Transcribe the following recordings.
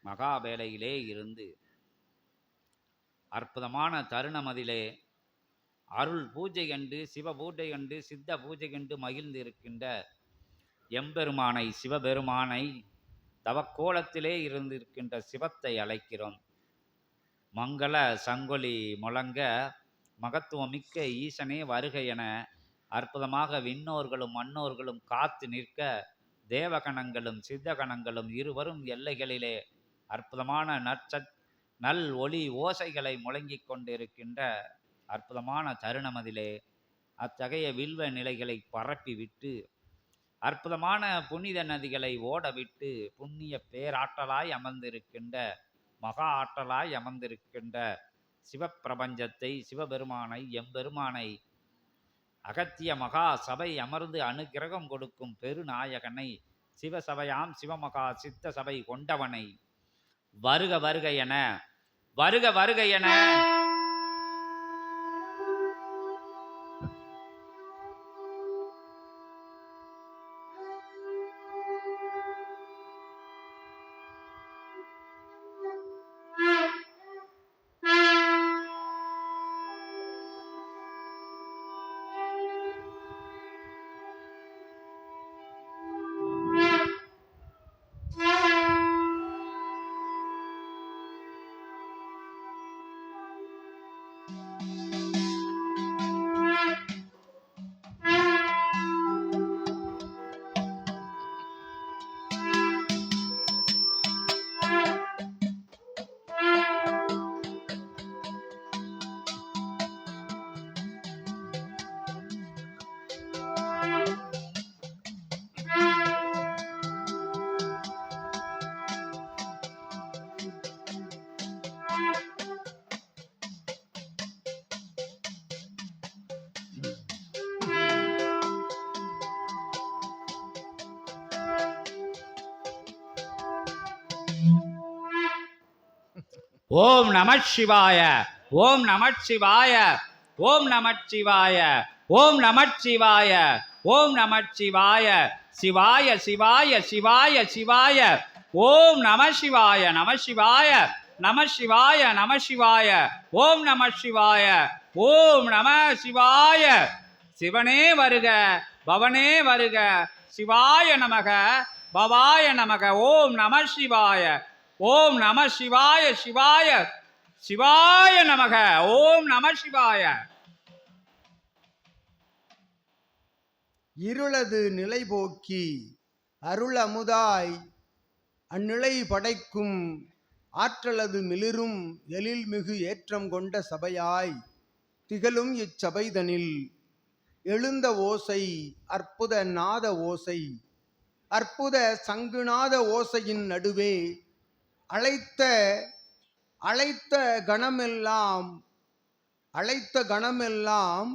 மகாவேளையிலே இருந்து அற்புதமான தருணமதிலே அருள் பூஜை கண்டு சிவ பூஜை கண்டு சித்த பூஜை கண்டு மகிழ்ந்து இருக்கின்ற எம்பெருமானை சிவபெருமானை தவக்கோலத்திலே இருந்திருக்கின்ற சிவத்தை அழைக்கிறோம். மங்கள சங்கொலி முழங்க மகத்துவமிக்க ஈசனே வருக என அற்புதமாக விண்ணோர்களும் மன்னோர்களும் காத்து நிற்க தேவகணங்களும் சித்தகணங்களும் இருவரும் எல்லைகளிலே அற்புதமான நல் ஒளி ஓசைகளை முழங்கிக் கொண்டிருக்கின்ற அற்புதமான தருணமதிலே அத்தகைய வில்வ நிலைகளை பரப்பி விட்டு அற்புதமான புனித நதிகளை ஓடவிட்டு புண்ணிய பேராற்றலாய் அமர்ந்திருக்கின்ற மகா ஆற்றலாய் அமர்ந்திருக்கின்ற சிவப்பிரபஞ்சத்தை சிவபெருமானை எம்பெருமானை அகத்திய மகா சபை அமர்ந்து அனுகிரகம் கொடுக்கும் பெருநாயகனை சிவசபையாம் சிவமகா சித்த சபை கொண்டவனை வருக வருக என வருக வருக என ஓம் நம சிவாய ஓம் நம சிவாய ஓம் நம சிவாய ஓம் நம சிவாய ஓம் நம சிவாய சிவாய சிவாய சிவாய சிவாய ஓம் நம சிவாய நம சிவாய நம சிவாய நம சிவாய ஓம் நம சிவாய ஓம் நம சிவாய சிவனே வருக பவனே வருக சிவாய நமக பவாய நமக ஓம் நம சிவாய ஓம் நம சிவாய சிவாய சிவாய நமக ஓம் நம சிவாய. இருளது நிலை போக்கி அருள் அமுதாய் அந்நிலை படைக்கும் ஆற்றலது மிளிரும் எழில்மிகு ஏற்றம் கொண்ட சபையாய் திகழும் இச்சபைதனில் எழுந்த ஓசை அற்புத நாத ஓசை அற்புத சங்குநாத ஓசையின் நடுவே அழைத்த கணமெல்லாம்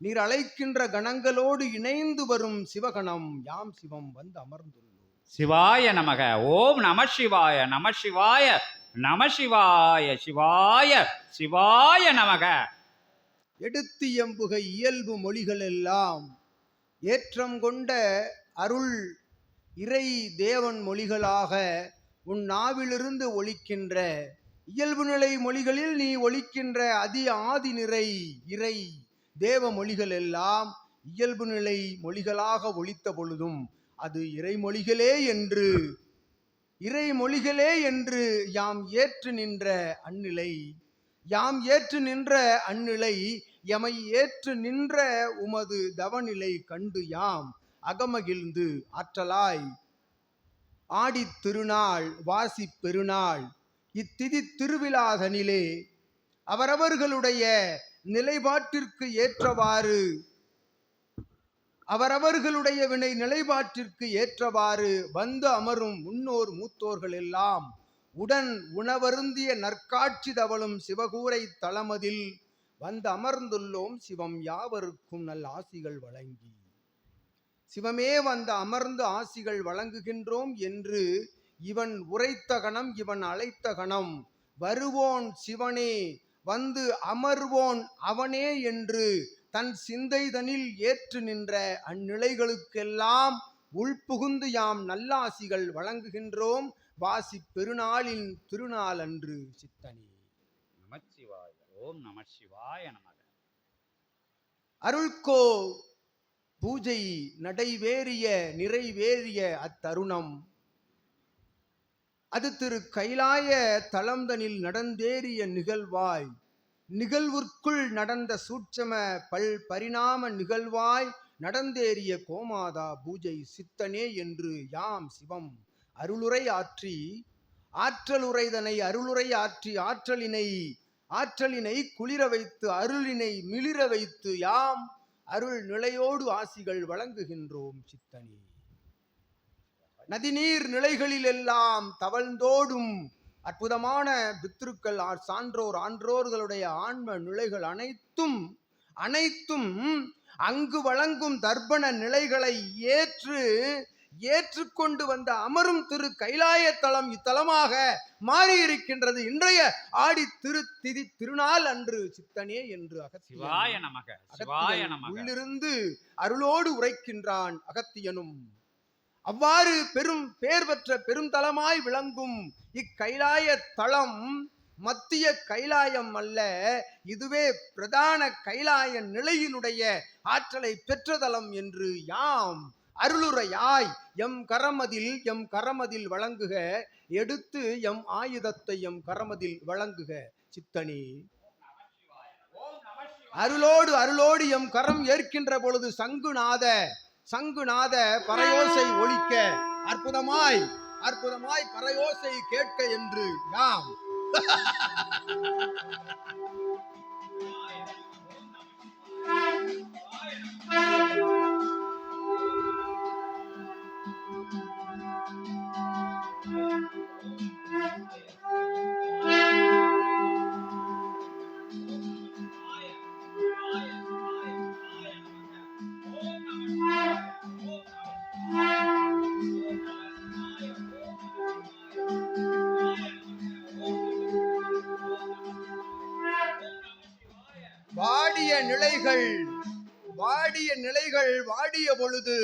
நீர் அழைக்கின்ற கணங்களோடு இணைந்து வரும் சிவகணம் யாம் சிவம் வந்து அமர்ந்துள்ளோம். சிவாய நமக ஓம் நம சிவாய நம சிவாய நம சிவாய சிவாய சிவாய நமக. எடுத்து எம்புக இயல்பு மொழிகள் எல்லாம் ஏற்றம் கொண்ட அருள் இறை தேவன் மொழிகளாக உன் நாவிலிருந்து ஒலிக்கின்ற இயல்பு நிலை மொழிகளில் நீ ஒலிக்கின்ற ஆதி நிறை இறை தேவ மொழிகள் எல்லாம் இயல்பு நிலை மொழிகளாக ஒலித்த பொழுதும் அது இறைமொழிகளே என்று யாம் ஏற்று நின்ற அந்நிலை எமை ஏற்று நின்ற உமது தவநிலை கண்டு யாம் அகமகிழ்ந்து ஆற்றலாய் ஆடித் திருநாள் வாசி பெருநாள் இத்திதி திருவிழாதனிலே அவரவர்களுடைய நிலைப்பாட்டிற்கு ஏற்றவாறு அவரவர்களுடைய வினை நிலைப்பாட்டிற்கு ஏற்றவாறு வந்து அமரும் முன்னோர் மூத்தோர்கள் எல்லாம் உடன் உணவருந்திய நற்காட்சி தவளும் சிவகூரை தளமதில் வந்து அமர்ந்துள்ளோம். சிவம் யாவருக்கும் நல் ஆசிகள் வழங்கி சிவமே வந்து அமர்ந்து ஆசிகள் வழங்குகின்றோம் என்று இவன் உரைத்த கணம் இவன் அழைத்த கணம் வருவோன் சிவனே வந்து அமர்வோன் அவனே என்று தன் சிந்தைதனில் ஏற்று நின்ற அந்நிலைகளுக்கெல்லாம் உள்புகுந்து யாம் நல்லாசிகள் வழங்குகின்றோம். வாசி பெருநாளின் திருநாள் அன்று சித்தனே. நமச்சிவாய. ஓம் நமச்சிவாய நமக. அருள்கோ பூஜை நடைவேறிய நிறைவேறிய அத்தருணம் அது திரு கைலாய தளம்தனில் நடந்தேறிய நிகழ்வாய், நிகழ்வுக்குள் நடந்த சூட்சம பல் பரிணாம நிகழ்வாய் நடந்தேறிய கோமாதா பூஜை சித்தனே என்று யாம் சிவம் அருளுரை ஆற்றி, ஆற்றலுரைதனை அருளுரை ஆற்றி ஆற்றலினை குளிர வைத்து அருளினை மிளிர வைத்து யாம் அருள் நிலையோடு ஆசிகள் வழங்குகின்றோம் சித்தனே. நதிநீர் நிலைகளில் எல்லாம் தவழ்ந்தோடும் அற்புதமான பித்ருக்கள் சான்றோர் ஆன்றோர்களுடைய ஆன்ம நிலைகள் அனைத்தும் அங்கு வழங்கும் தர்ப்பண நிலைகளை ஏற்றுக்கொண்டு வந்த அமரும் திரு கைலாய தலம் இத்தலமாக மாறியிருக்கின்றது இன்றைய ஆடி திருநாள் அன்று சித்தனே என்று அகத்தியன் உள்ளிருந்து அருளோடு உரைக்கின்றான். அகத்தியனும் அவ்வாறு பெரும் பேர் பெற்ற பெருந்தலமாய் விளங்கும் இக்கைலாய தலம் மத்திய கைலாயம் அல்ல, இதுவே பிரதான கைலாய நிலையினுடைய ஆற்றலை பெற்ற தலம் என்று யாம் அருளுரையாய் எம் கரமதில் வழங்குக, எடுத்து எம் ஆயுதத்தை எம் கரமதில் வழங்குக சித்தனே. அருளோடு எம் கரம் ஏற்கின்ற பொழுது சங்குநாத பறையோசை ஒலிக்க, அற்புதமாய் பறையோசை கேட்க என்று யாம் வாடிய பொழுது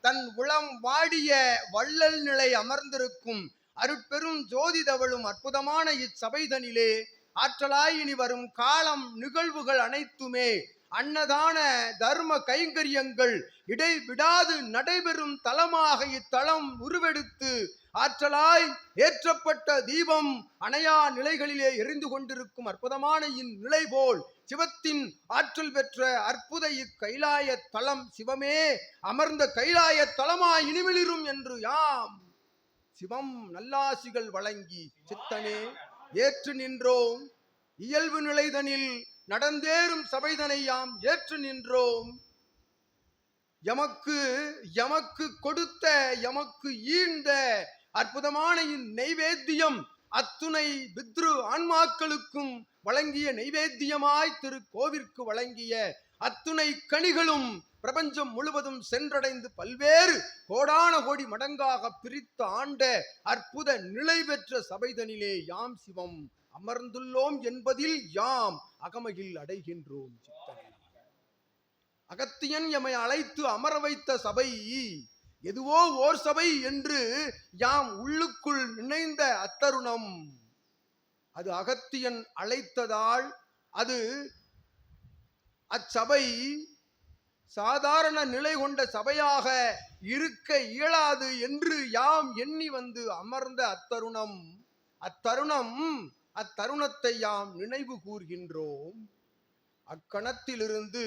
தன் உளம் வாடிய வள்ளல் நிலை அமர்ந்திருக்கும் அருட்பெரும் ஜோதி தவழும் அற்புதமான இச்சபைதனிலே ஆற்றலாய் இனி வரும் காலம் நிகழ்வுகள் அனைத்துமே அன்னதான தர்ம கைங்கரியங்கள் இடைவிடாது நடைபெறும் தலமாக இத்தலம் உருவெடுத்து ஆற்றலாய் ஏற்றப்பட்ட தீபம் அணையா நிலைகளிலே எரிந்து கொண்டிருக்கும் அற்புதமான இந்நிலை போல் சிவத்தின் ஆற்றல் பெற்ற அற்புத இக்கைலாய தலம் சிவமே அமர்ந்த கைலாய தலமாய் இனிமிளிரும் என்று யாம் சிவம் நல்லாசிகள் வழங்கி சித்தனே ஏற்று நின்றோம். இயல்பு நிலைதனில் நடந்தேறும் சபைதனை யாம் ஏற்று நின்றோம். எமக்கு கொடுத்த எமக்கு ஈந்த அற்புதமான இந்நெய்வேத்தியம் அத்துணை பித்ரு ஆன்மாக்களுக்கும் வழங்கிய நைவேத்தியமாய் திரு கோவிற்கு வழங்கிய அத்துணை கனிகளும் பிரபஞ்சம் முழுவதும் சென்றடைந்து பல்வேறு கோடான கோடி மடங்காக பிரித்து ஆண்ட அற்புத நிலை பெற்ற சபைதனிலே யாம் சிவம் அமர்ந்துள்ளோம் என்பதில் யாம் அகமகில் அடைகின்றோம். அகத்தியன் எமை அழைத்து அமர வைத்த சபை எதுவோ ஓர் சபை என்று யாம் உள்ளுக்குள் நினைந்த அத்தருணம் அது அகத்தியன் அழைத்ததால் அது அச்சபை சாதாரண நிலை கொண்ட சபையாக இருக்க இயலாது என்று யாம் எண்ணி வந்து அமர்ந்த அத்தருணத்தை யாம் நினைவு கூர்கின்றோம். அக்கணத்திலிருந்து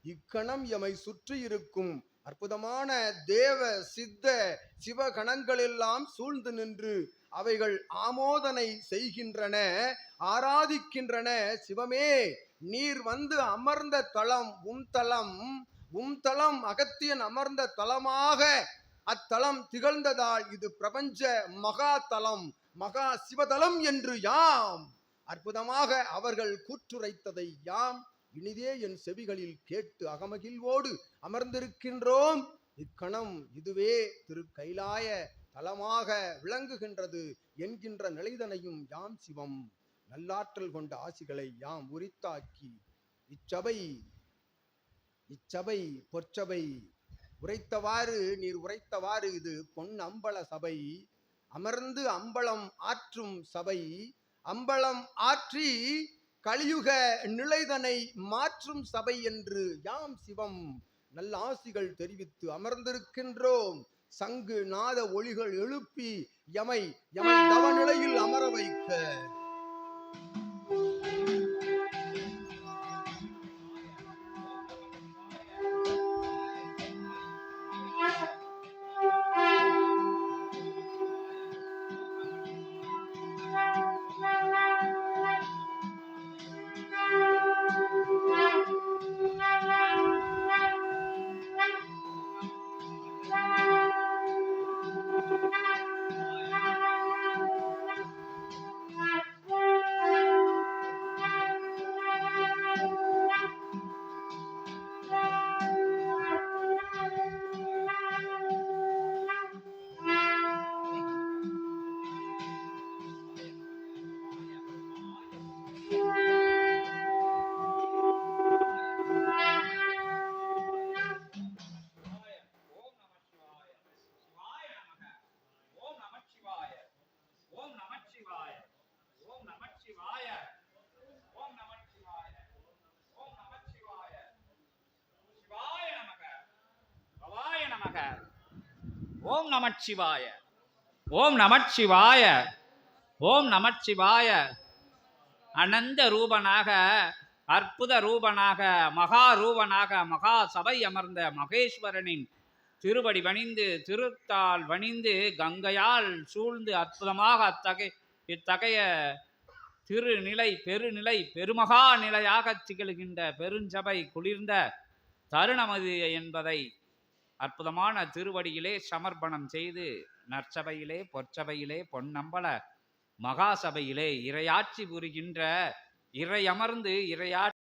இக்கணம் எமை சுற்றி இருக்கும் அற்புதமான தேவ சித்த சிவகணங்கள் எல்லாம் சூழ்ந்து நின்று அவைகள் ஆமோதனை செய்கின்றன, ஆராதிக்கின்றன. சிவமே நீர் வந்து அமர்ந்த தலம் உம் தலம் அகத்தியன் அமர்ந்த தலமாக அத்தலம் திகழ்ந்ததால் இது பிரபஞ்ச மகா தலம் மகா சிவதலம் என்று யாம் அற்புதமாக அவர்கள் கூற்றுரைத்ததை யாம் இனிதே என் செவிகளில் கேட்டு அகமகிழ்வோடு அமர்ந்திருக்கின்றோம். இக்கணம் இதுவே திரு கைலாய தலமாக விளங்குகின்றது என்கின்ற நிலைதனையும் யாம் சிவம் நல்லாற்றல் கொண்ட ஆசிகளை யாம் உரித்தாக்கி இச்சபை பொற்சபை நீர் உரைத்தவாறு இது பொன் அம்பல சபை அமர்ந்து அம்பலம் ஆற்றும் சபை, அம்பலம் ஆற்றி கலியுக நிலைதனை மாற்றும் சபை என்று யாம் சிவம் நல்ல ஆசிகள் தெரிவித்து அமர்ந்திருக்கின்றோம். சங்கு நாத ஒளிகள் எழுப்பி எமை தவநிலையில் அமர வைக்க ஓம் நமச்சிவாய, ஓம் நமச்சிவாய, ஓம் நமச்சிவாய. அனந்த ரூபனாக, அற்புத ரூபனாக, மகா ரூபனாக, மகா சபை அமர்ந்த மகேஸ்வரனின் திருவடி வணிந்து, திருத்தால் வணிந்து, கங்கையால் சூழ்ந்து அற்புதமாக இத்தகைய திருநிலை பெருநிலை பெருமகா நிலையாக திகழ்கின்ற பெருஞ்சபை குளிர்ந்த தருணமது என்பதை அற்புதமான திருவடியிலே சமர்ப்பணம் செய்து நற்சபையிலே பொற்சபையிலே பொன்னம்பல மகாசபையிலே இறையாட்சி புரிகின்ற இறையமர்ந்து இறையாட்சி